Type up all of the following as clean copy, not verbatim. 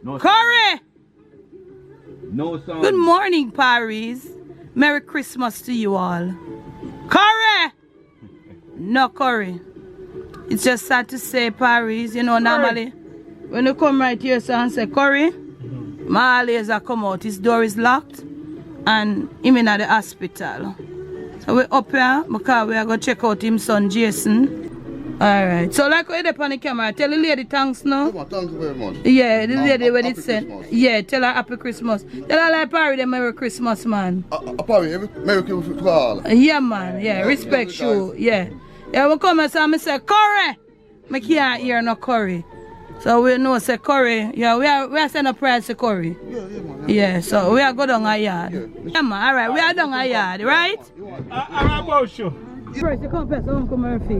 No Curry! No sound. Good morning, Paris. Merry Christmas to you all. Curry! No curry. It's just sad to say, Paris. You know, normally, when you come right here so and say curry, my always come out. His door is locked and him in the hospital. So we're up here because we are going to check out his son, Jason. Alright, so like we're up on the camera, tell the lady thanks now. Thank you very much. Yeah, the lady when it said. Christmas. Yeah, tell her happy Christmas. Tell her like Parry the Merry Christmas, man. Parry, Merry Christmas to all. Yeah, man, yeah, respect you, yeah. Yeah, we come and say, I say, curry! I can't hear no curry. So we know say curry, yeah, we are sending a price to curry. Yeah, man. Yeah, so we are go down a yard. Yeah, man, alright, we are down a yard, right? I'm about you. First, you come past Uncle Murphy.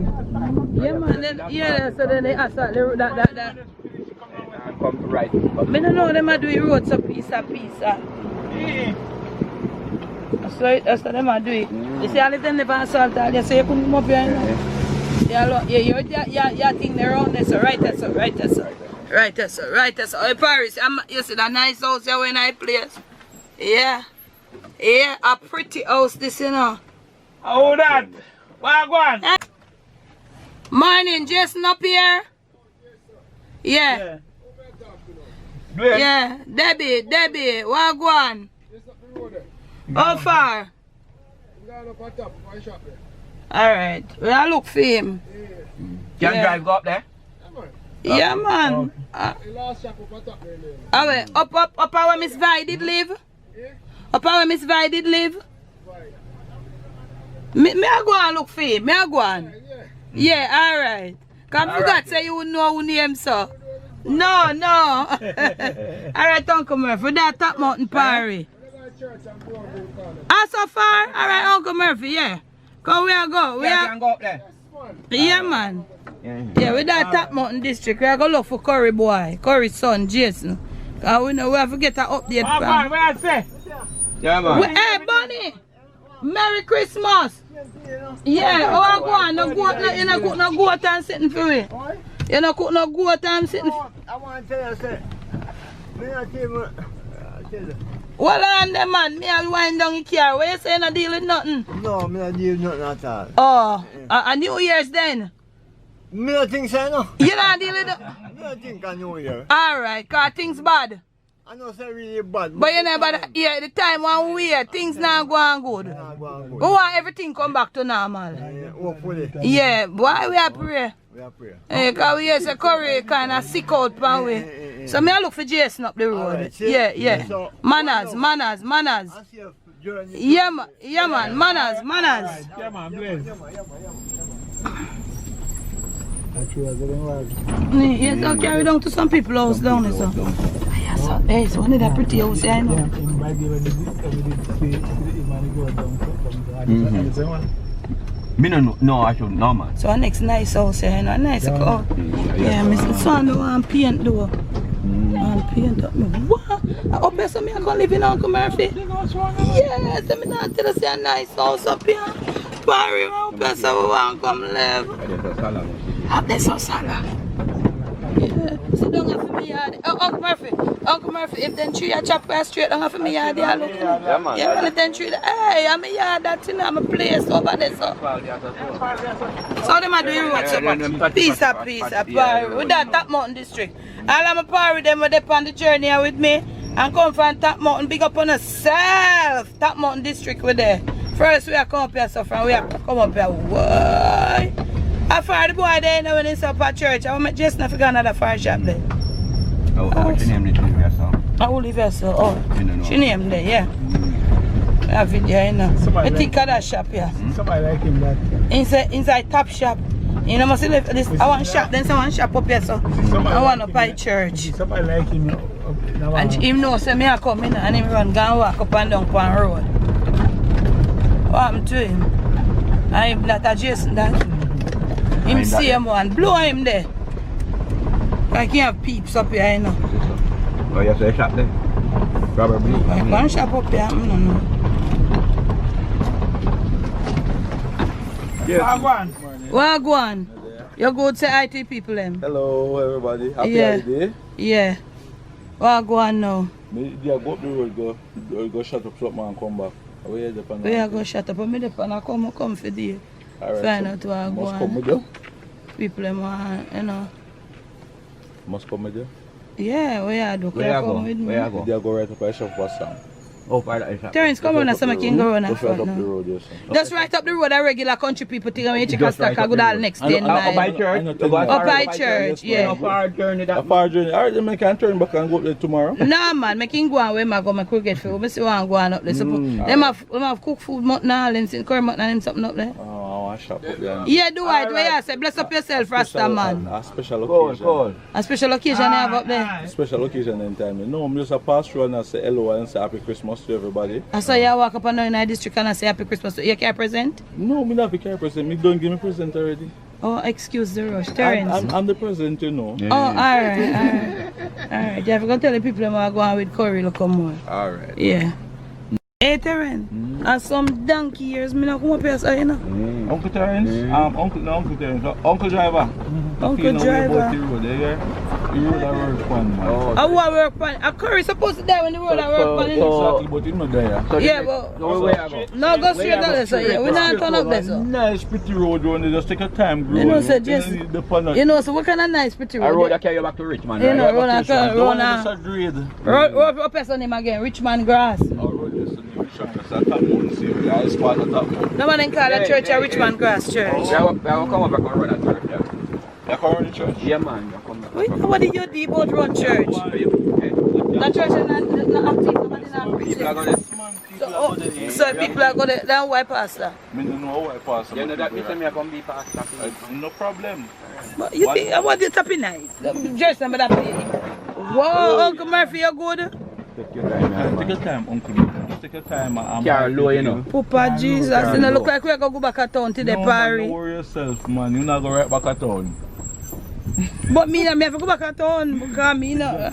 Yeah, man. Then, yeah, so then they ask that. Come to right. I don't know them are doing roads a piece. That's what them are doing. You see, all of them never assault all. They say you couldn't come up here. Yeah, you think they're around there. So right there, so. Oh, Paris, you see that nice house here when I place? Yeah. Yeah, a pretty house this, you know. Oh, that. Wagwan. Morning, Jason up here. Yeah. Yeah. Debbie, Wagwan. How far? Alright, we'll look for him. Can you drive go up there? Yeah, man. Up where Miss Vi did live? Up where Miss Vi did live? Me I go and look for him. Me I go on. Yeah, alright. Cause I forgot say you wouldn't know who name so. No. Alright, Uncle Murphy, that Top Mountain Party. Ah, so far? Alright, Uncle Murphy, yeah. Cause we are go. Can go up there. Yeah, man. Yeah, with that Top Mountain District, we are going to look for Curry boy, Curry's son, Jason. Cause we know we have to get an update from. What I say? Yeah, man. Hey, Bunny! Merry Christmas! Yeah, oh, I go on. No goat, you don't cook no goat and sitting for me. You don't cook no goat and sitting for I want to tell you, sir. Me not tell you. well, on them, man. Me I'll wind down the car. Where you say you not deal with nothing? No, me not deal with nothing at all. Oh, a New Year's then? Me not think so, no. You not deal with it? Me not think I know you. Alright, cause things bad. I know say really bad. But you know, yeah, the time one way, things not going good. We want everything come back to normal. Hopefully. Yeah, why we are pray? We are prayer. Because we hear say Curry kind of sick out pan way. So me I look for Jason up the road. Alright, Yeah. So, Manners. I see you during the- Yeah, man, manners. Yeah, man, bless. Yeah, so carry down to some people house down there, so. Yeah, so, hey, so one of that pretty house here, I know. Me no, I should know, man. So our next nice house here, you know, a nice house. Yeah, Mr. Son do want paint though. Want paint up me. What? Up here so me I can live in Uncle Murphy? Yes, I mean not tell us a nice house up here. Barry up here so we want come live. Up there so salad. Yeah. So don't have for me yard. Uncle Murphy, if then tree a chop straight down for me yard there look. Yeah, man. Yeah, man, if then tree hey, I'm a yard that thing, I'm a place over there so. So them a do roads up. Piece up, Barry. With that Top Mountain District. All of my Barry them were on the journey here with me and come from Top Mountain, big up on yourself. Top Mountain District with there. First we are come up here so from we have come up here. Why? I find the boy there when he's up at church. I want just not forget another fire shop there. What's your name? Oliver, so she named there, yeah. I have it there, you know. I think of that shop, yeah. Somebody like him that. Inside Top Shop. You know, must live this. I want shop, then someone shop up here, so I want up by church. Somebody like him. And him knows so me I come in and him run go and walk up and down on road. What happened to him? And him that a Jason that. Him see him one, blow him there. I can't have peeps up here, you know. Oh, you have to shop there? Probably. I can't shop up here, I don't know. Wagwan. Wagwan. You go to IT people them. Hello, everybody. Happy Yeah. holiday. Yeah. What go on now? Me go up the road, go shut up something and come back. Where you depend We are going to shut up. But me depend on come for the Alright, find so out what go must come on. with you? People them want, you know. Must come with you? Yeah, we are do. Where you go? Come with me. Where you go? You go right up a shop for some. Oh, far that is shop. Terrence, come on, so I can go on Just right front up the now. road, yes. Just right up the road, a regular country people think when you check a Just stack, right I up go the down road. next I day. know- Up by I church? know You go Up by church, yeah. How far journey A that? far journey. Alright, then I can turn back and go up there tomorrow. No man, make him go and where I go, my cricket field. I see one going up there. So them have cook food, mutton, all them, curry mutton and them something up there. Oh, I shop up there. Yeah, do it. Where you say, bless up yourself, Rasta man. A special Cold, occasion. cold. A special occasion I have up there. Special occasion in time. No, I'm just a pass through and I say hello and say happy Christmas to everybody. I saw you walk up and down in the district and I say happy Christmas. You can't present? No, me not be care present. Me don't give me present already. Oh, excuse the rush. Terrence. I'm the president, you know. Oh, alright. Alright, you have to tell the people them are going with curry look more. Alright. Yeah. Hey Terrence, and some donkey years, me not come up here, so you know. Uncle Terrence, Uncle Terrence, Uncle Driver. Uncle Driver. The road, the road I work on, man. Oh, I want to work on. A curry supposed to die when the road I work on. Exactly, but it's not there. so Yeah, the- but No, where you go? no go straight down there, so yeah, we not turn up there, so. Nice, pretty road, you just take your time, bro. You know, so just, The you know, so what kind of nice pretty A road road? that carry you back to Richmond, You right? know, road The one and that's a grade. road up here on him again, Richmond Grass. Road is a new chunk, that's a top one, see, yeah, it's part of that one. No one can call that church a Richmond Grass church. We have come up back and run a church, yeah. You come around the church? Yeah, man. You come back. Wait, what did you do about run church? That church is not active, nobody not People are preaching. So people are going to, then why pastor? I don't know how I pass. You know that me say me come be pastor. No problem. But you think, I want you to be nice. Just remember that pay. Whoa, Uncle Murphy, you good? Take your time, man. Take your time, uncle. Just take your time. Carry low, you know. Papa Jesus, you know, look like we're going to go back at town to the No, man, party. don't worry yourself, man. You're not going right back at town. But me, I have to go back at town because me, no.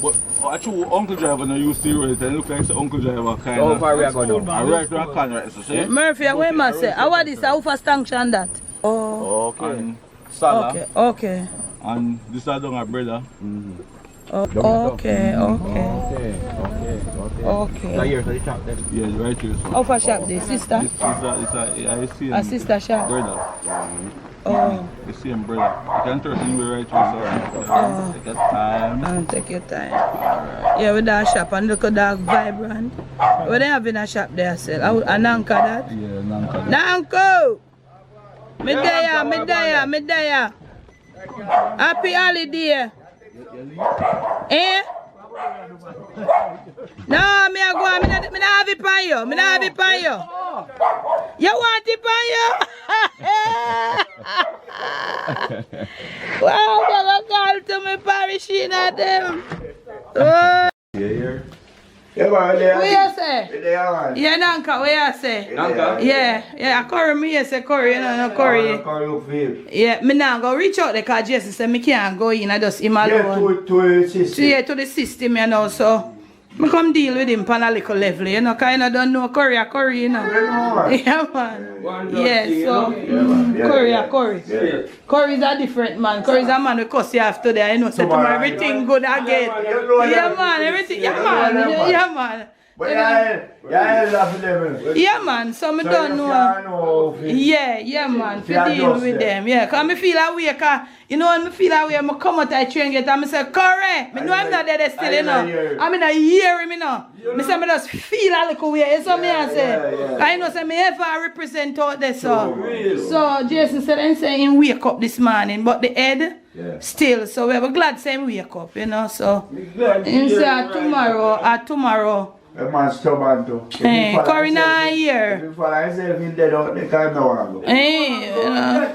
But actually, Uncle Driver no used to road it and look like the Uncle Driver kind How of. far we are going now? I right to a can right, so see? Murphy, I want to say, how are this? How fast sanction that? Oh, Okay. And Salah. okay, okay. And this is my brother. Okay. So here's the shop then. Yeah, right here. So. How far shop this, sister? This is I see him. A sister shop? Brother. Oh, You see him, brother. You can trust him right here, so take your time. take your time. Yeah, with that shop and look at that vibrant. What they have in a shop there, sell? An anchor that? Yeah, Nanka. Nanko! Me there. Happy holiday. Eh? No, me a go, me not have it pan you. Me not have it pan you. You want it pan you? Wow, never call to me parish in at them. Oh. Yeah, man, there. What you say? There, man. Yeah, Nanka, what you say? Nanka? Yeah, curry me, you say curry, you know, no curry. Curry look for you. Yeah, me now go reach out there because Jesse said me can't go in, I just him Yeah, alone. to system. Yeah, to the system, you know, so I come deal with him on a little level, you know, because I don't know curry, you know. Yeah, man. Yeah, so curry. Yeah. Curry is a different man. Curry is a man who cuss you after there, you know, so tomorrow everything good again. Yeah, man, everything, yeah, man. But yeah, love them. Yeah, man, so I don't know. Yeah, man, to deal with them. Yeah, because I feel that way, because, you know, when I feel that way, I come out of the train gate and I say, correct. I know I'm not there still, you know. I mean, I hear him, you know. I say, I just feel a little way. You know what I say? I know, say, me ever represent out there, so Jason said, I'm saying, wake up this morning, but the head, still. So we were glad saying wake up, you know, so. He said, tomorrow. A man stubborn too. Hey, curry now here. If you follow yourself in there, they can't know. Hey,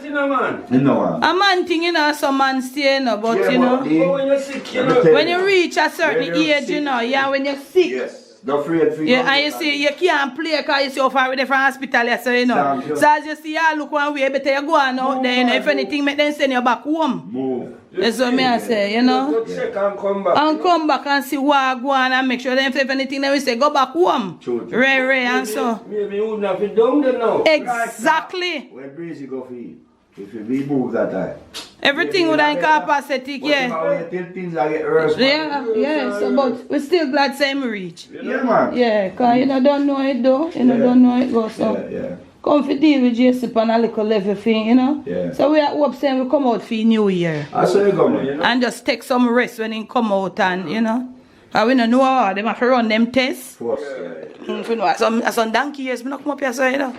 you know. You know. A man thing, you know, some man stay, you know, but you know, when you're sick, when you reach a certain age, you know, yeah, when you're sick. Yes. Don't afraid for Yeah, and you see, you can't play because you see how far away from hospital, so you know. Sure. So as you see, you look one way, better you go on out there, you know, if anything, make them send you back home. Move. That's what I say, you know. Check and come back. And come back and see what go on and make sure that if anything, then we say, go back home. True. Ray, and so. Maybe you wouldn't have been down there now. Exactly. Where breezy go for you? If you be move that time. Everything would have capacity, yeah. But till things are get worse. Yeah, so but we're still glad same reach. Yeah, man. Yeah, cause you know don't know it though. You know don't know it go so. Yeah. Come for deal with JC on a little level thing, you know. Yeah. So we hope saying we come out for New Year. I saw you go, man. And just take some rest when it come out and you know. Cause we don't know how them have to run them tests. Force, You know, some donkey years, me not come up here so you know.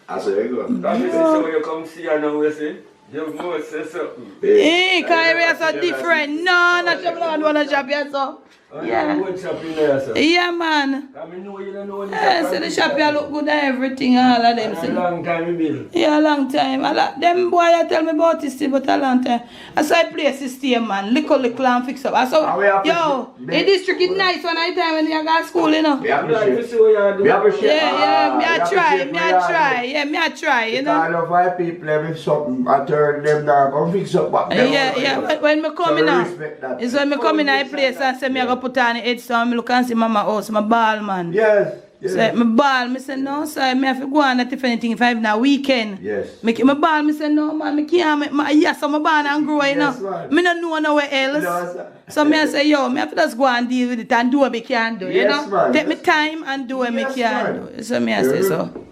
I saw you go. That is so when you come see her now, you see, you must say something. Hey, cause area so different. No, not shop no one wanna shop here so. Yeah. What shop in there, sir? Yeah, man. I mean, no, you don't know Yeah, so the shop here look good and everything, all of them. A See. long time you build. Yeah, a long time. Them boy I tell me about this still, but a long time. I saw a place to stay, man. Little and fix up. I saw, yo, the district is nice one at time when you go to school, you know. We You like to appreciate. see what you are doing. We appreciate. Yeah, me I we try, appreciate me what I you try. are Yeah, me I try, you doing. know. Kind of five people every something. I turn them down, come fix up back there. Yeah. When me come in we now, respect that. it's when me come in a place and say me I go put on the headstone, me look and see mama house, my ball man. Yes. Say me ball, me say no sir, me have to go on that if anything if I have a weekend. Yes. Me ball, me say no man, me can't make my yes, I'm born and grow, you know. Yes, man. Me don't know nowhere else. No, sir. So me I say yo, me have to just go and deal with it and do what me can do, you Yes, know. man. Take me time and do what me Yes, can man. do. So me I say so.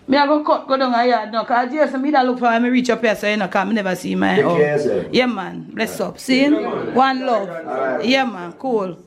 Me I go cut, go down a yard now, cause yes, me da look for when me reach up here, so you know, cause me never see my Take own. care, sir. Yeah man, bless up. See? One love. Alright. Yeah man, cool.